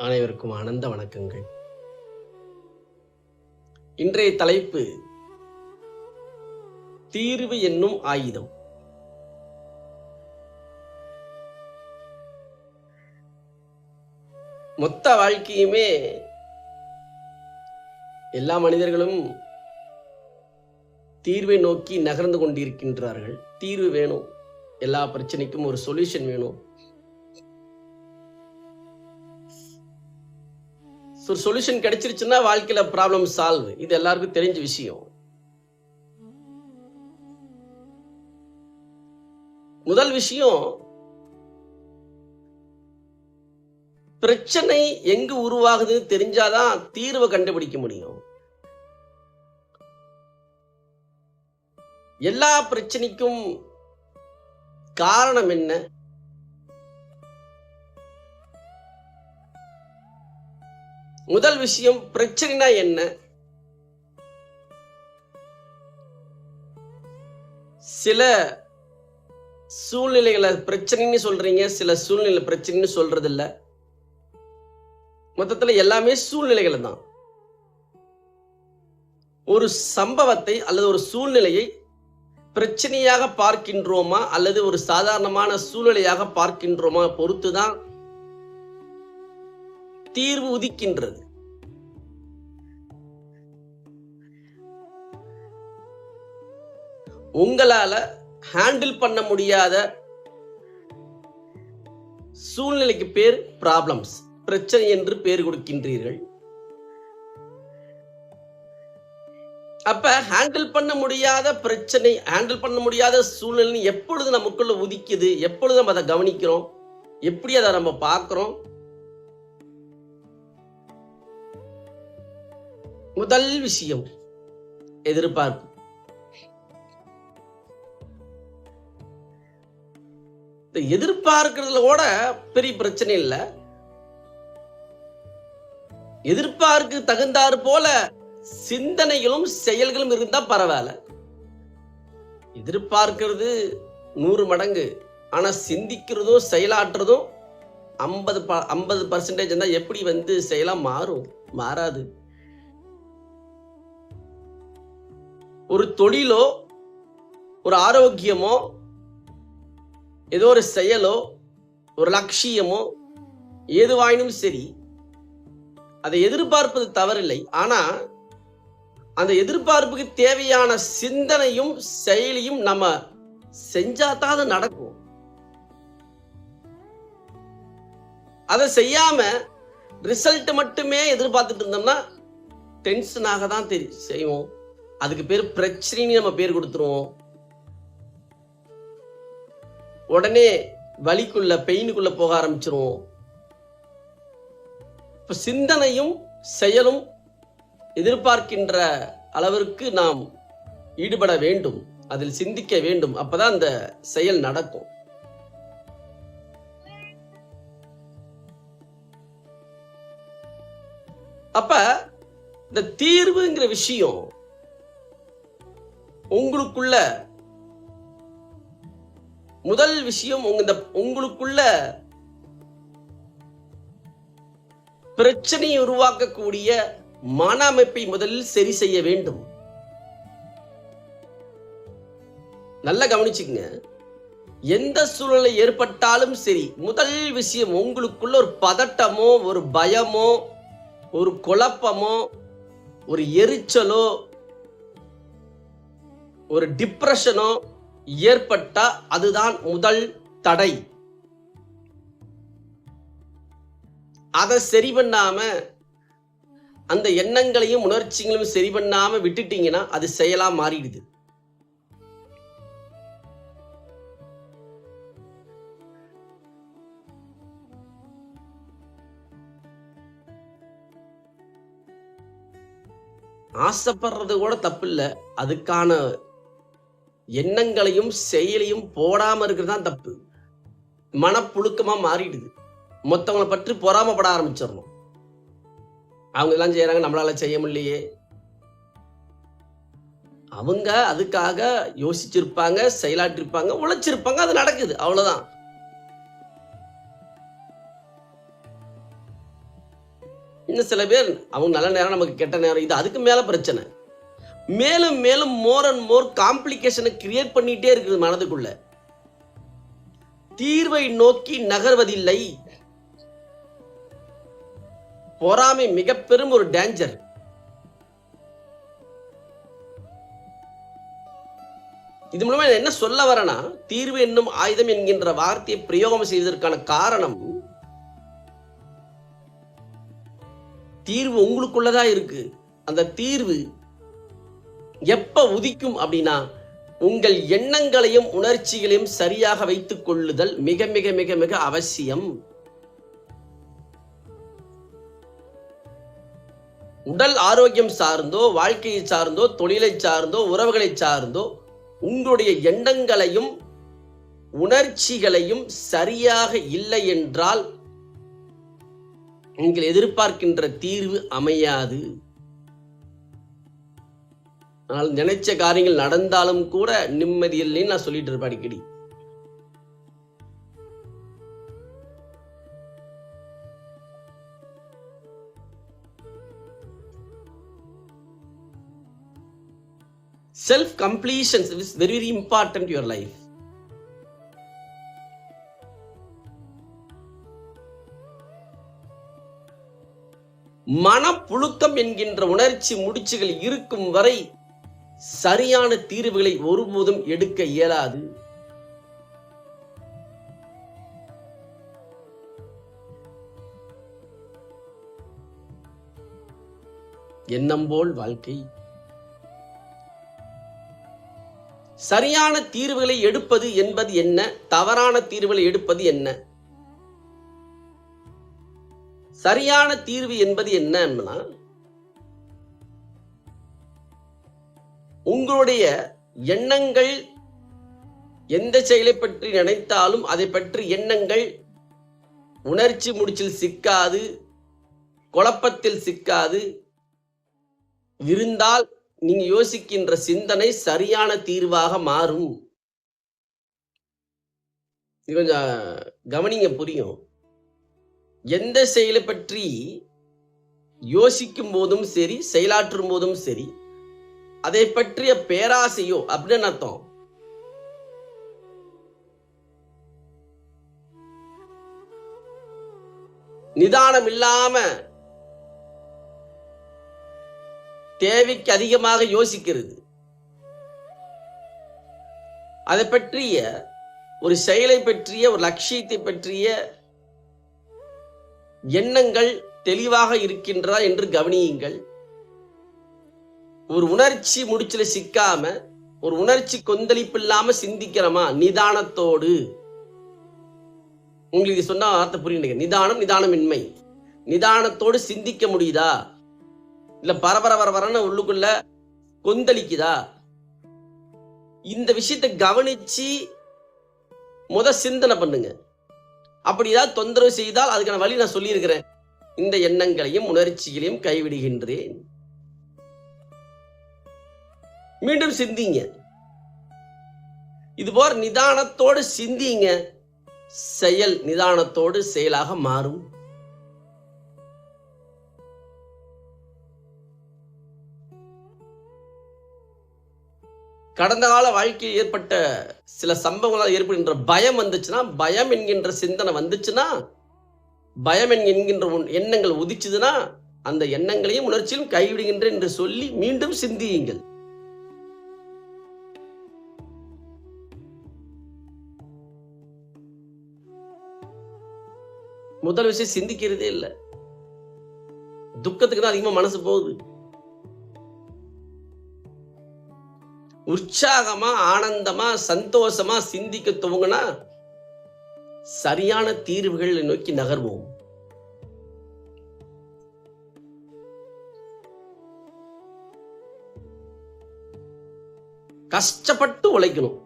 அனைவருக்கும் ஆனந்த வணக்கங்கள். இன்றைய தலைப்பு தீர்வு என்னும் ஆயுதம். மொத்த வாழ்க்கையுமே எல்லா மனிதர்களும் தீர்வை நோக்கி நகர்ந்து கொண்டிருக்கின்றார்கள். தீர்வு வேணும், எல்லா பிரச்சனைக்கும் ஒரு சொல்யூஷன் வேணும். ஒரு சொல்யூஷன் கிடைச்சிருச்சுன்னா வாழ்க்கையில ப்ராப்ளம் சால்வ். இது எல்லாருக்கும் தெரிஞ்ச விஷயம். முதல் விஷயம், பிரச்சனை எங்கு உருவாகுதுன்னு தெரிஞ்சாதான் தீர்வை கண்டுபிடிக்க முடியும். எல்லா பிரச்சனைக்கும் காரணம் என்ன? முதல் விஷயம், பிரச்சனைனா என்ன? சில சூழ்நிலைகளை பிரச்சனைன்னு சொல்றீங்க, சில சூழ்நிலை பிரச்சனைன்னு சொல்றது இல்ல. மொத்தத்துல எல்லாமே சூழ்நிலைகள் தான். ஒரு சம்பவத்தை அல்லது ஒரு சூழ்நிலையை பிரச்சனையாக பார்க்கின்றோமா அல்லது ஒரு சாதாரணமான சூழ்நிலையாக பார்க்கின்றோமா பொறுத்துதான் தீர்வு உதிக்கின்றது. உங்களால ஹேண்டில் பண்ண முடியாத சூழ்நிலைக்கு பேர் ப்ராப்ளம்ஸ், பிரச்சனை என்று பேர் கொடுக்கின்றீர்கள். அப்ப ஹேண்டில் பண்ண முடியாத பிரச்சனை, ஹேண்டில் பண்ண முடியாத சூழ்நிலை எப்பொழுது நமக்குள்ள உதிக்குது, எப்பொழுது நம்ம அதை கவனிக்கிறோம், எப்படி அதை நம்ம பார்க்கிறோம்? முதல் விஷயம், எதிர்பார்ப்பு. எதிர்பார்க்கிறதுல கூட பெரிய பிரச்சனை இல்ல. எதிர்பார்க்க தகுந்தாறு போல சிந்தனைகளும் செயல்களும் இருந்தா பரவாயில்ல. எதிர்பார்க்கிறது 100 மடங்கு, ஆனா சிந்திக்கிறதும் செயலாற்றுறதும் 50% இருந்தா எப்படி செயலா மாறும்? மாறாது. ஒரு தொழிலோ, ஒரு ஆரோக்கியமோ, ஏதோ ஒரு செயலோ, ஒரு லட்சியமோ ஏதுவாயினும் சரி, அதை எதிர்பார்ப்பது தவறில்லை. ஆனா அந்த எதிர்பார்ப்புக்கு தேவையான சிந்தனையும் செயலியும் நம்ம செஞ்சாதான் அது நடக்கும். அதை செய்யாம ரிசல்ட் மட்டுமே எதிர்பார்த்துட்டு இருந்தோம்னா டென்ஷனாக தான் செய்வோம். அதுக்கு பேர் பிரச்சனைன்னு நம்ம பேர் கொடுத்துருவோம். உடனே வலிக்குள்ள, பெயினுக்குள்ள போக ஆரம்பிச்சிருவோம். இப்ப சிந்தனையும் செயலும் எதிர்பார்க்கின்ற அளவிற்கு நாம் ஈடுபட வேண்டும், அதில் சிந்திக்க வேண்டும். அப்பதான் அந்த செயல் நடக்கும். அப்ப இந்த தீர்வுங்கிற விஷயம் உங்களுக்குள்ள, முதல் விஷயம், உங்களுக்குள்ள பிரச்சனையை உருவாக்கக்கூடிய மன அமைப்பை முதலில் சரி செய்ய வேண்டும். நல்லா கவனிச்சுங்க. எந்த சூழ்நிலை ஏற்பட்டாலும் சரி, முதல் விஷயம் உங்களுக்குள்ள ஒரு பதட்டமோ, ஒரு பயமோ, ஒரு குழப்பமோ, ஒரு எரிச்சலோ, ஒரு டிப்ரெஷனோ ஏற்பட்டா அதுதான் முதல் தடை. அதை சரி பண்ணாம, அந்த எண்ணங்களையும் உணர்ச்சிகளையும் சரி பண்ணாம விட்டுட்டீங்கன்னா அது செயலா மாறிடுது. ஆசைப்படுறது கூட தப்பு இல்லை, அதுக்கான எண்ணங்களையும் செயலையும் போடாம இருக்கிறது தான் தப்பு. மனப்புழுக்கமா மாறிடுது. மொத்தவங்களை பற்றி பொறாமப்பட ஆரம்பிச்சிடணும். அவங்க எல்லாம் செய்யறாங்க, நம்மளால செய்ய முடியலையே. அவங்க அதுக்காக யோசிச்சிருப்பாங்க, செயலாற்றிருப்பாங்க, உழைச்சிருப்பாங்க, அது நடக்குது, அவ்வளவுதான். இன்னும் சில பேர் அவங்க நல்ல நேரம், நமக்கு கெட்ட நேரம், இது அதுக்கு மேல பிரச்சனை. மேலும் மேலும் மோர் அண்ட் மோர் காம்ப்ளிகேஷனை கிரியேட் பண்ணிட்டே இருக்குது மனதுக்குள்ள. தீர்வை நோக்கி நகர்வதில்லை. பொறாமை மிக பெரும் ஒரு டேஞ்சர். இது மூலமா என்ன சொல்ல வரேன்னா, தீர்வு என்னும் ஆயுதம் என்கின்ற வார்த்தையை பிரயோகம் செய்வதற்கான காரணம், தீர்வு உங்களுக்குள்ளதான் இருக்கு. அந்த தீர்வு எப்ப உதிக்கும் அப்படின்னா, உங்கள் எண்ணங்களையும் உணர்ச்சிகளையும் சரியாக வைத்துக் கொள்ளுதல் மிக மிக மிக மிக அவசியம். உடல் ஆரோக்கியம் சார்ந்தோ, வாழ்க்கையை சார்ந்தோ, தொழிலை சார்ந்தோ, உறவுகளை சார்ந்தோ உங்களுடைய எண்ணங்களையும் உணர்ச்சிகளையும் சரியாக இல்லை என்றால் நீங்கள் எதிர்பார்க்கின்ற தீர்வு அமையாது. ஆனால் நினைச்ச காரியங்கள் நடந்தாலும் கூட நிம்மதி இல்லைன்னு நான் சொல்லிட்டு இருப்பேன் அடிக்கடி. Self completion is very very important in your life. மனப்புழுக்கம் என்கின்ற உணர்ச்சி முடிச்சுகள் இருக்கும் வரை சரியான தீர்வுகளை ஒருபோதும் எடுக்க இயலாது. எண்ணம் போல் வாழ்க்கை. சரியான தீர்வுகளை எடுப்பது என்பது என்ன, தவறான தீர்வுகளை எடுப்பது என்ன? சரியான தீர்வு என்பது என்னன்னா, உங்களுடைய எண்ணங்கள் எந்த செயலை பற்றி நினைத்தாலும் அதை பற்றி எண்ணங்கள் உணர்ச்சி முடிச்சில் சிக்காது, குழப்பத்தில் சிக்காது இருந்தால் நீங்க யோசிக்கின்ற சிந்தனை சரியான தீர்வாக மாறும். இது கொஞ்சம் கவனிங்க, புரியும். எந்த செயலை பற்றி யோசிக்கும் போதும் சரி, செயலாற்றும் போதும் சரி, அதை பற்றிய பேராசையோ அப்படின்னு அர்த்தம். நிதானம் இல்லாம தேவைக்கு அதிகமாக யோசிக்கிறது, அதை பற்றிய ஒரு செயலை பற்றிய ஒரு லட்சியத்தை பற்றிய எண்ணங்கள் தெளிவாக இருக்கின்றதா என்று கவனியுங்கள். ஒரு உணர்ச்சி முடிச்சுல சிக்காம, ஒரு உணர்ச்சி கொந்தளிப்பு இல்லாம சிந்திக்கிறோமா நிதானத்தோடு? உங்களுக்கு சொன்னா வார்த்தை புரியுங்க. நிதானம், நிதானமின்மை. நிதானத்தோடு சிந்திக்க முடியுதா? இல்ல பரபரன்னு உள்ளுக்குள்ள கொந்தளிக்குதா? இந்த விஷயத்தை கவனிச்சு சிந்தனை பண்ணுங்க. அப்படி ஏதாவது தொந்தரவு செய்தால் அதுக்கான வழி நான் சொல்லியிருக்கிறேன். இந்த எண்ணங்களையும் உணர்ச்சிகளையும் கைவிடுகின்றேன். மீண்டும் சிந்திங்க. இதுபோல் நிதானத்தோடு சிந்திங்க. செயல் நிதானத்தோடு செயலாக மாறும். கடந்த கால வாழ்க்கையில் ஏற்பட்ட சில சம்பவங்களால் ஏற்படுகின்ற பயம் வந்துச்சுன்னா, பயம் என்கின்ற சிந்தனை வந்துச்சுன்னா, பயம் என்கின்ற எண்ணங்கள் உதிச்சுதுன்னா, அந்த எண்ணங்களையும் உணர்ச்சியும் கைவிடுகின்றேன் என்று சொல்லி மீண்டும் சிந்தியுங்கள். முதல் விஷயம் சிந்திக்கிறதே இல்லை. துக்கத்துக்கு தான் அதிகமா மனசு போகுது. உற்சாகமா, ஆனந்தமா, சந்தோஷமா சிந்திக்க துவங்கினா சரியான தீர்வுகளை நோக்கி நகர்வோம். கஷ்டப்பட்டு உழைக்கணும்.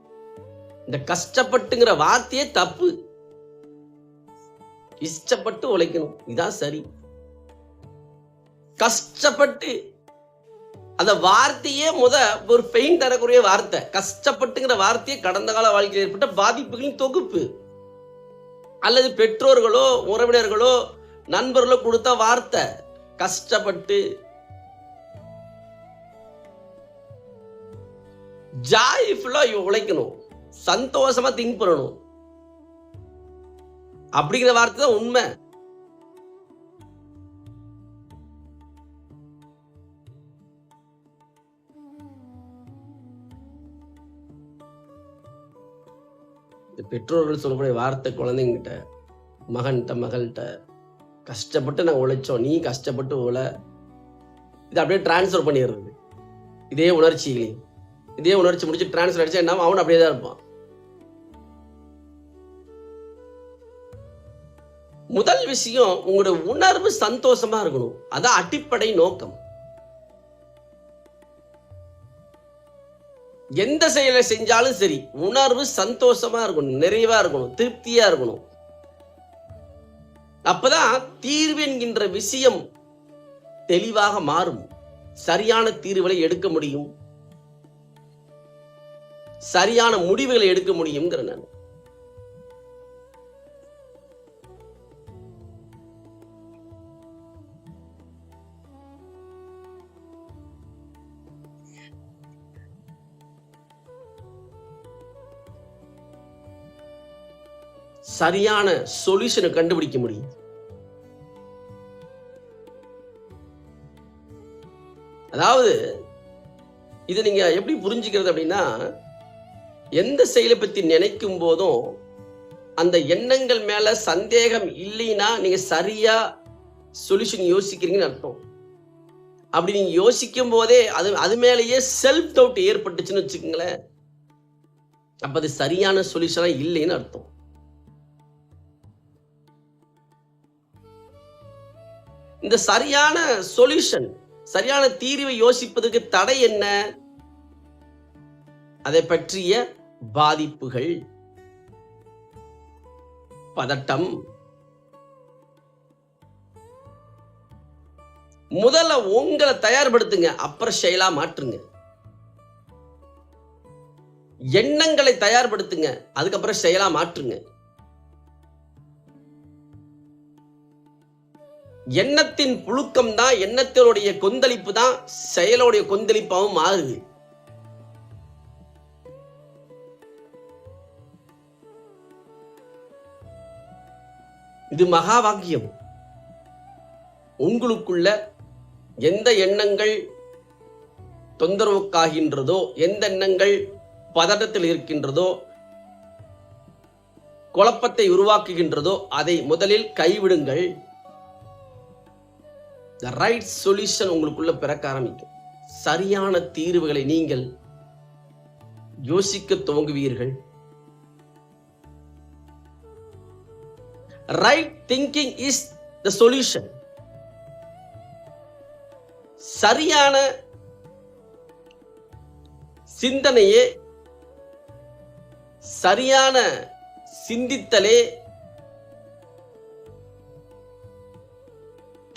இந்த கஷ்டப்பட்டுங்கிற வார்த்தையே தப்பு. இஷ்டப்பட்டு உழைக்கணும், இதான் சரி. கஷ்டப்பட்டு அந்த வார்த்தையே ஒரு பெயின் தரக்கூடிய வார்த்தை. கஷ்டப்பட்டுங்கிற வார்த்தையே கடந்த கால வாழ்க்கையில் ஏற்பட்ட பாதிப்புகளின் தொகுப்பு. அல்லது பெற்றோர்களோ, உறவினர்களோ, நண்பர்களோ கொடுத்த வார்த்தை. கஷ்டப்பட்டு ஜாய்ஃபுல்லா உழைக்கணும், சந்தோஷமா திங்க் பண்ணணும் அப்படிங்கிற வார்த்தை தான் உண்மை. பெற்றோர்கள் சொல்லக்கூடிய வார்த்தை குழந்தைங்கிட்ட, மகன்கிட்ட, மகள்கிட்ட, கஷ்டப்பட்டு நாங்கள் உழைச்சோம், நீ கஷ்டப்பட்டு உழை. இதை அப்படியே டிரான்ஸ்ஃபர் பண்ணிடுறது. இதே உணர்ச்சிகளையும் இதே உணர்ச்சி முடிச்சு டிரான்ஸ்ஃபர் அடிச்சா என்ன, அவன் அப்படியே தான் இருப்பான். முதல் விஷயம், உங்களுடைய உணர்வு சந்தோஷமா இருக்கணும். அதான் அடிப்படை நோக்கம். எந்த செயலை செஞ்சாலும் சரி, உணர்வு சந்தோஷமா இருக்கணும், நிறைவா இருக்கணும், திருப்தியா இருக்கணும். அப்பதான் தீர்வு என்கின்ற விஷயம் தெளிவாக மாறும். சரியான தீர்வுகளை எடுக்க முடியும், சரியான முடிவுகளை எடுக்க முடியுங்கிற நான். சரியான சொல்யூஷனை கண்டுபிடிக்க முடியும். அதாவது இதை நீங்க எப்படி புரிஞ்சுக்கிறது அப்படின்னா, எந்த செயலை பத்தி நினைக்கும் போதும் அந்த எண்ணங்கள் மேல சந்தேகம் இல்லைன்னா நீங்க சரியா சொல்யூஷன் யோசிக்கிறீங்கன்னு அர்த்தம். அப்படி நீங்க யோசிக்கும் போதே அது மேலேயே செல்ஃப் டவுட் ஏற்பட்டுச்சுன்னு வச்சுக்கோங்களேன், அப்ப அது சரியான சொல்யூஷனா இல்லைன்னு அர்த்தம். இந்த சரியான சொல்யூஷன், சரியான தீர்வை யோசிப்பதற்கு தடை என்ன? அதை பற்றிய பாதிப்புகள், பதட்டம். முதல்ல உங்களை தயார்படுத்துங்க, அப்புறம் செயலா மாற்றுங்க. எண்ணங்களை தயார்படுத்துங்க, அதுக்கப்புறம் செயலா மாற்றுங்க. எண்ணத்தின் புழுக்கம் தான், எண்ணத்தினுடைய கொந்தளிப்பு தான் செயலுடைய கொந்தளிப்பாகவும் மாறுது. இது மகா வாக்கியம். உங்களுக்குள்ள எந்த எண்ணங்கள் தொந்தரவுக்காகின்றதோ, எந்த எண்ணங்கள் பதட்டத்தில் இருக்கின்றதோ, குழப்பத்தை உருவாக்குகின்றதோ, அதை முதலில் கைவிடுங்கள். The right solution உங்களுக்குள்ள பிறக்க ஆரம்பிக்கும். சரியான தீர்வுகளை நீங்கள் யோசிக்க துவங்குவீர்கள். Right thinking is the solution. சரியான சிந்தனையே, சரியான சிந்தித்தலே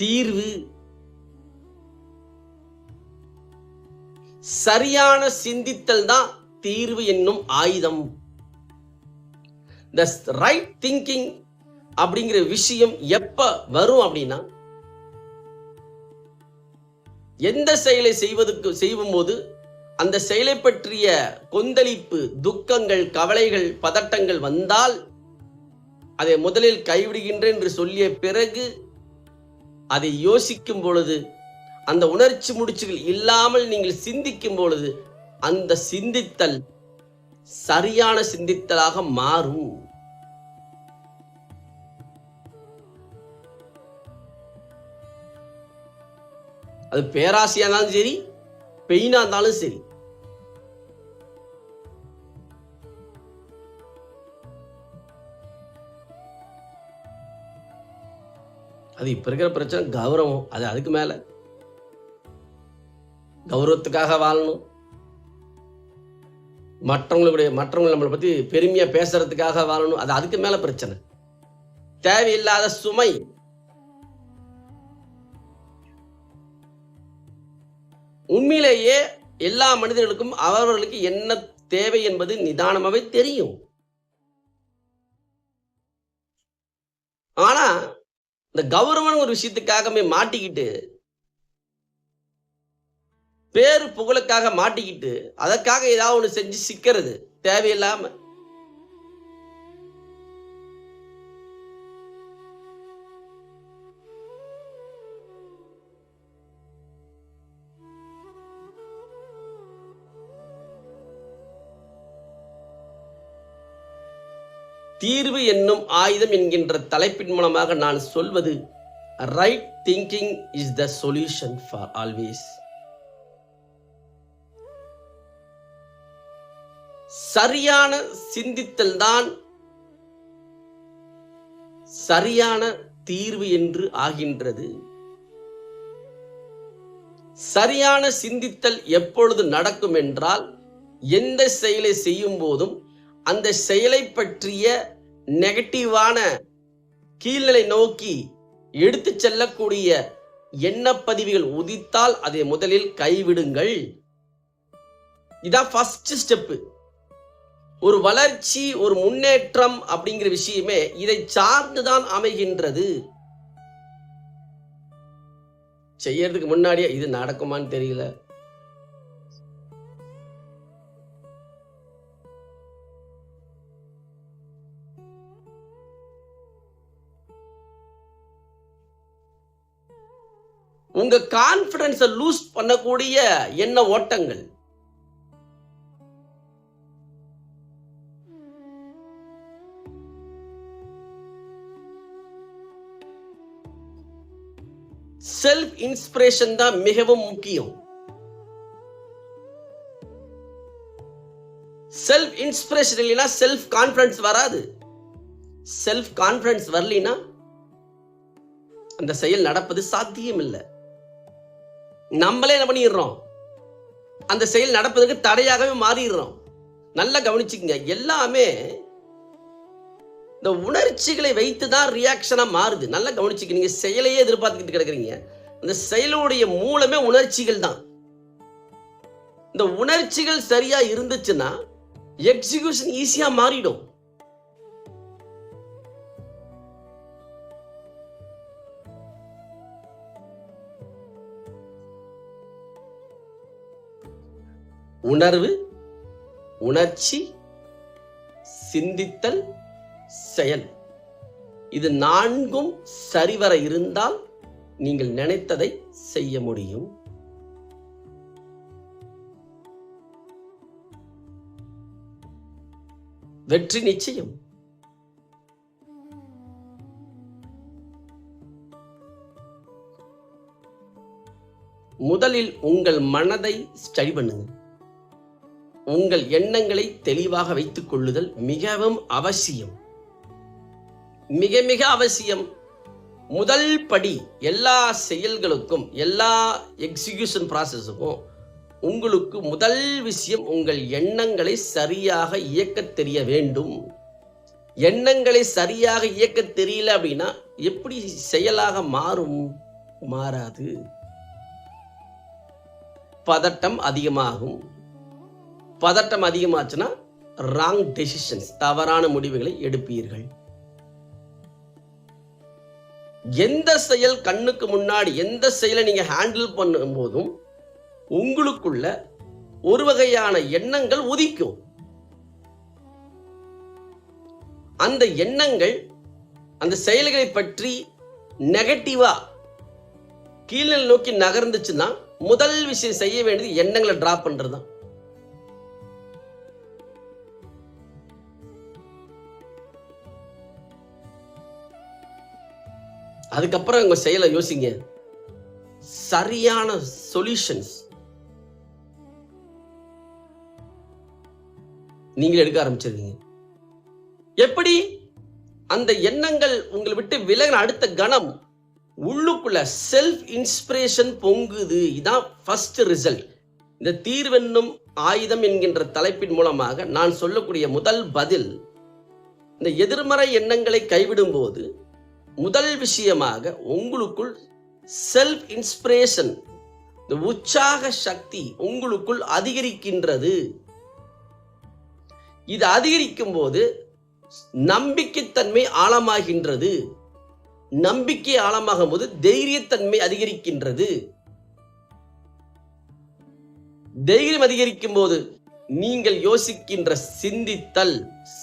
தீர்வு. சரியான சிந்தித்தல் தான் தீர்வு என்னும் ஆயுதம். The right thinking அப்படிங்கிற விஷயம் எப்ப வரும் அப்படின்னா, எந்த செயலை செய்யும் போது அந்த செயலை பற்றிய கொந்தளிப்பு, துக்கங்கள், கவலைகள், பதட்டங்கள் வந்தால் அதை முதலில் கைவிடுகின்றேன் என்று சொல்லிய பிறகு அதை யோசிக்கும் பொழுது, அந்த உணர்ச்சி முடிச்சுகள் இல்லாமல் நீங்கள் சிந்திக்கும் பொழுது, அந்த சிந்தித்தல் சரியான சிந்தித்தலாக மாறும். அது பேராசையா இருந்தாலும் சரி, பெயினா இருந்தாலும் சரி. அது இப்ப இருக்கிற பிரச்சனை கௌரவம். அது அதுக்கு மேல கௌரவத்துக்காக வாழணும், மற்றவங்க நம்மளை பத்தி பெருமையா பேசுறதுக்காக வாழணும். அது அதுக்கு மேல பிரச்சனை. தேவையில்லாத சுமை. உண்மையிலேயே எல்லா மனிதர்களுக்கும் அவர்களுக்கு என்ன தேவை என்பது நிதானமாவே தெரியும். ஆனா இந்த கௌரவம் ஒரு விஷயத்துக்காகவே மாட்டிக்கிட்டு, பேரு புகழுக்காக மாட்டிக்கிட்டு, அதற்காக ஏதாவது ஒண்ணு செஞ்சு சிக்கிறது தேவையில்லாம. தீர்வு என்னும் ஆயுதம் என்கின்ற தலைப்பின் மூலமாக நான் சொல்வது, right thinking is the solution for always. சரியான சிந்தித்தல் தான் சரியான தீர்வு என்று ஆகின்றது. சரியான சிந்தித்தல் எப்பொழுது நடக்கும் என்றால், எந்த செயலை செய்யும் போதும் அந்த செயலை பற்றிய நெகட்டிவான கீழ்நிலை நோக்கி எடுத்து செல்லக்கூடிய எண்ணப்பதிவுகள் உதித்தால் அதை முதலில் கைவிடுங்கள். இதான் ஃபர்ஸ்ட் ஸ்டெப். ஒரு வளர்ச்சி, ஒரு முன்னேற்றம் அப்படிங்கிற விஷயமே இதை சார்ந்துதான் அமைகின்றது. செய்யறதுக்கு முன்னாடியே இது நடக்குமான்னு தெரியல, உங்க கான்பிடன்ஸை லூஸ் பண்ணக்கூடிய எண்ண ஓட்டங்கள், செல்ஃப் இன்ஸ்பிரேஷன் தான் மிகவும் முக்கியம். செல்ஃப் இன்ஸ்பிரேஷன் இல்லைன்னா செல்ஃப் கான்பிடன்ஸ் வராது. செல்ஃப் கான்பிடன்ஸ் வரலைன்னா அந்த செயல் நடப்பது சாத்தியம் இல்லை. நம்மளே என்ன பண்ணிடுறோம், அந்த செயல் நடப்பதற்கு தடையாகவே மாறிடுறோம். நல்லா கவனிச்சுக்கங்க, எல்லாமே இந்த உணர்ச்சிகளை வைத்து தான் ரியாக்ஷனா மாறுது. நல்லா கவனிச்சுக்க, நீங்க செயலையே எதிர்பார்த்துக்கிட்டு கிடக்குறீங்க, அந்த செயலுடைய மூலமே உணர்ச்சிகள் தான். இந்த உணர்ச்சிகள் சரியா இருந்துச்சுன்னா எக்ஸிகியூஷன் ஈஸியா மாறிடும். உணர்வு, உணர்ச்சி, சிந்தித்தல், செயல், இது நான்கும் சரிவர இருந்தால் நீங்கள் நினைத்ததை செய்ய முடியும். வெற்றி நிச்சயம். முதலில் உங்கள் மனதை ஸ்டடி பண்ணுங்க. உங்கள் எண்ணங்களை தெளிவாக வைத்துக் கொள்ளுதல் மிகவும் அவசியம், மிக மிக அவசியம். முதல் படி எல்லா செயல்களுக்கும், எல்லா எக்ஸிகியூஷன் ப்ராசஸுக்கும் உங்களுக்கு முதல் விஷயம் உங்கள் எண்ணங்களை சரியாக இயக்க தெரிய வேண்டும். எண்ணங்களை சரியாக இயக்க தெரியல அப்படின்னா எப்படி செயலாக மாறும்? மாறாது. பதட்டம் அதிகமாகும். பதட்டம் அதிகமாச்சுன்னா ராங் டெசிஷன்ஸ், தவறான முடிவுகளை எடுப்பீர்கள். எந்த செயல் கண்ணுக்கு முன்னாடி, எந்த செயலை நீங்க ஹேண்டில் பண்ணும் போதும் உங்களுக்குள்ள ஒரு வகையான எண்ணங்கள் உதிக்கும். அந்த எண்ணங்கள் அந்த செயல்களை பற்றி நெகட்டிவா கீழே நோக்கி நகர்ந்துச்சுன்னா முதல் விஷயம் செய்ய வேண்டியது எண்ணங்களை டிராப் பண்றதுதான். அதுக்கப்புறம் உங்க செயலை யோசிங்க. சரியான சொல்யூஷன்ஸ் நீங்க எடுக்க ஆரம்பிச்சிருக்கீங்க. எப்படி அந்த எண்ணங்கள் உங்களை விட்டு விலகின அடுத்த கணம் உள்ளுக்குள்ள செல்ஃப் இன்ஸ்பிரேஷன் பொங்குது. இதான் ஃபர்ஸ்ட் ரிசல்ட். இந்த தீர்வென்னும் ஆயுதம் என்கின்ற தலைப்பின் மூலமாக நான் சொல்லக்கூடிய முதல் பதில், இந்த எதிர்மறை எண்ணங்களை கைவிடும் போது முதல் விஷயமாக உங்களுக்குள் செல்ஃப் இன்ஸ்பிரேஷன், இந்த உற்சாக சக்தி உங்களுக்குள் அதிகரிக்கின்றது. இது அதிகரிக்கும் போது நம்பிக்கைத்தன்மை ஆழமாகின்றது. நம்பிக்கை ஆழமாகும் போது தைரியத்தன்மை அதிகரிக்கின்றது. தைரியம் அதிகரிக்கும் போது நீங்கள் யோசிக்கின்ற சிந்தித்தல்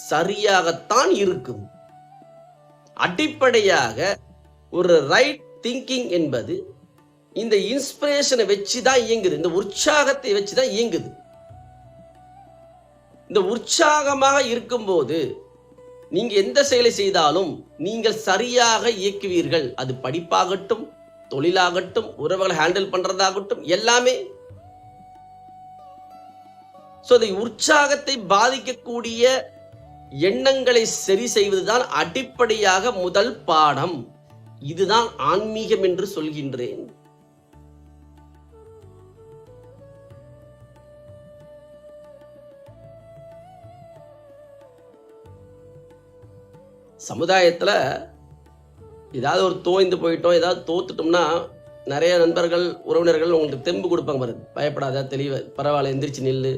சரியாகத்தான் இருக்கும். அடிப்படையாக ஒரு ரைட் திங்கிங் என்பது இந்த இன்ஸ்பிரேஷனை வச்சுதான் இயங்குது, இந்த உற்சாகத்தை வச்சுதான் இயங்குது. இந்த உற்சாகமாக இருக்கும்போது நீங்க எந்த செயலை செய்தாலும் நீங்கள் சரியாக இயக்குவீர்கள். அது படிப்பாகட்டும், தொழிலாகட்டும், உறவுகளை ஹேண்டில் பண்றதாகட்டும், எல்லாமே. உற்சாகத்தை பாதிக்கக்கூடிய எண்ணங்களை சரி செய்வதுதான் அடிப்படையாக முதல் பாடம். இதுதான் ஆன்மீகம் என்று சொல்கின்றேன். சமுதாயத்துல ஏதாவது ஒரு தோய்ந்து போயிட்டோம், ஏதாவது தோத்துட்டோம்னா நிறைய நண்பர்கள், உறவினர்கள் உங்களுக்கு தெம்பு கொடுப்பாங்க. பாருங்க, பயப்படாத, தெளிவ, பரவாயில்ல, எந்திரிச்சு நில்லு.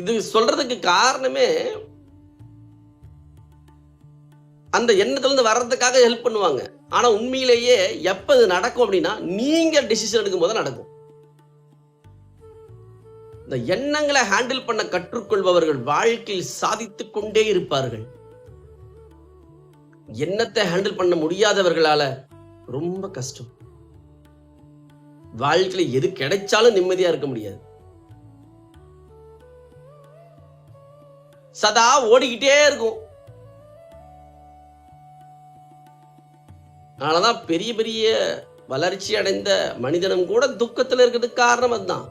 இது சொல்றதுக்கு காரணமே அந்த எண்ணத்துல இருந்து வர்றதுக்காக ஹெல்ப் பண்ணுவாங்க. ஆனா உண்மையிலேயே எப்ப இது நடக்கும் அப்படின்னா நீங்க டிசிஷன் எடுக்கும் போது நடக்கும். இந்த எண்ணங்களை ஹேண்டில் பண்ண கற்றுக்கொள்பவர்கள் வாழ்க்கையில் சாதித்துக் கொண்டே இருப்பார்கள். எண்ணத்தை ஹேண்டில் பண்ண முடியாதவர்களால ரொம்ப கஷ்டம். வாழ்க்கையில எது கிடைச்சாலும் நிம்மதியா இருக்க முடியாது. சதா ஓடிக்கிட்டே இருக்கும். அதனாலதான் பெரிய பெரிய வளர்ச்சி அடைந்த மனிதனும் கூட துக்கத்தில் இருக்கிறதுக்கு காரணம் அதுதான்.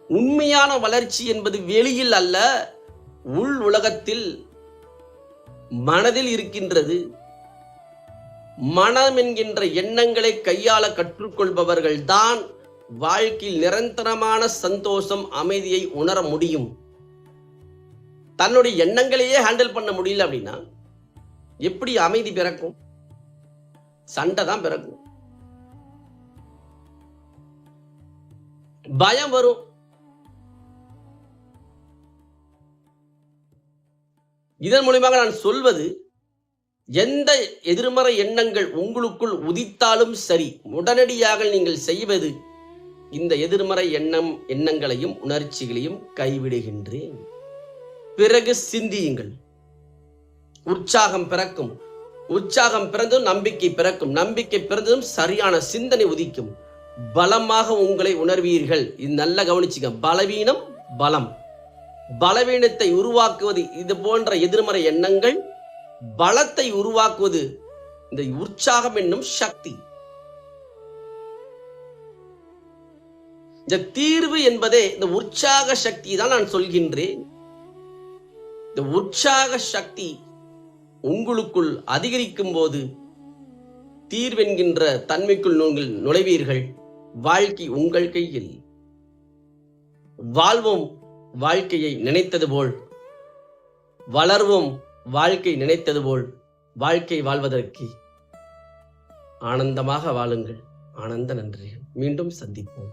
உண்மையான வளர்ச்சி என்பது வெளியில் அல்ல, உள் உலகத்தில் மனதில் இருக்கின்றது. மனம் என்கின்ற எண்ணங்களை கையாள கற்றுக்கொள்பவர்கள் தான் வாழ்க்கையில் நிரந்தரமான சந்தோஷம், அமைதியை உணர முடியும். தன்னுடைய எண்ணங்களையே ஹேண்டில் பண்ண முடியல அப்படின்னா எப்படி அமைதி பிறக்கும்? சண்டை தான் பிறக்கும். பயம் வரும். இதன் மூலமாக நான் சொல்வது, எந்த எதிர்மறை எண்ணங்கள் உங்களுக்குள் உதித்தாலும் சரி, உடனடியாக நீங்கள் செய்வது இந்த எதிர்மறை எண்ணங்களையும் உணர்ச்சிகளையும் கைவிடுகின்றேன். பிறகு சிந்தியுங்கள். உற்சாகம் பிறக்கும். உற்சாகம் பிறந்ததும் நம்பிக்கை பிறக்கும். நம்பிக்கை பிறந்ததும் சரியான சிந்தனை உதிக்கும். பலமாக உங்களை உணர்வீர்கள். இது நல்லா கவனிச்சுங்க. பலவீனம், பலம். பலவீனத்தை உருவாக்குவது இது போன்ற எதிர்மறை எண்ணங்கள், பலத்தை உருவாக்குவது இந்த உற்சாகம் என்னும் சக்தி. இந்த தீர்வு என்பதே இந்த உற்சாக சக்தி தான் நான் சொல்கின்றேன். இந்த உற்சாக சக்தி உங்களுக்குள் அதிகரிக்கும் போது தீர்வென்கின்ற தன்மைக்குள் நீங்கள் நுழைவீர்கள். வாழ்க்கை உங்கள் கையில். வாழ்வோம் வாழ்க்கையை நினைத்தது போல், வளர்வோம் வாழ்க்கை நினைத்தது போல். வாழ்க்கை வாழ்வதற்கு ஆனந்தமாக வாழுங்கள். ஆனந்த நன்றி. மீண்டும் சந்திப்போம்.